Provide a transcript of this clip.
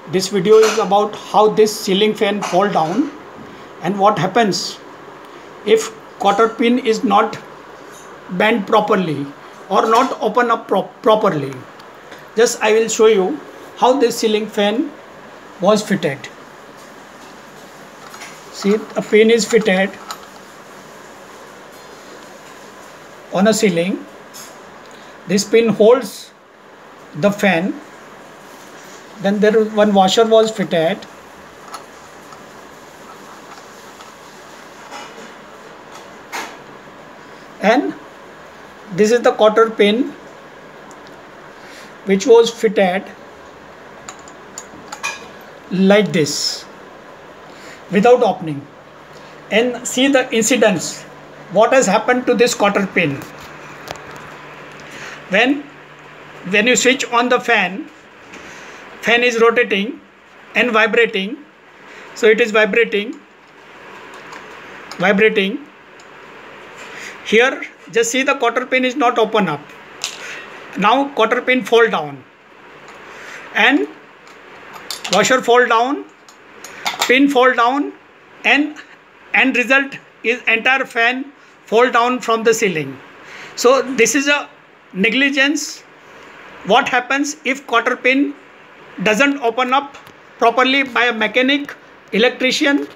This video is about how this ceiling fan fall down and what happens if cotter pin is not bent properly or not open up properly. Just I will show you how this ceiling fan was fitted. See, a pin is fitted on a ceiling. This pin holds the fan. Then there one washer was fitted. And this is the cotter pin which was fitted like this without opening. And see the incidence. What has happened to this cotter pin? When you switch on the fan is rotating and vibrating. So it is vibrating. Here just see the cotter pin is not open up. Now cotter pin fall down and washer fall down, pin fall down, and end result is entire fan fall down from the ceiling. So this is a negligence. What happens if cotter pin doesn't open up properly by a mechanic, electrician,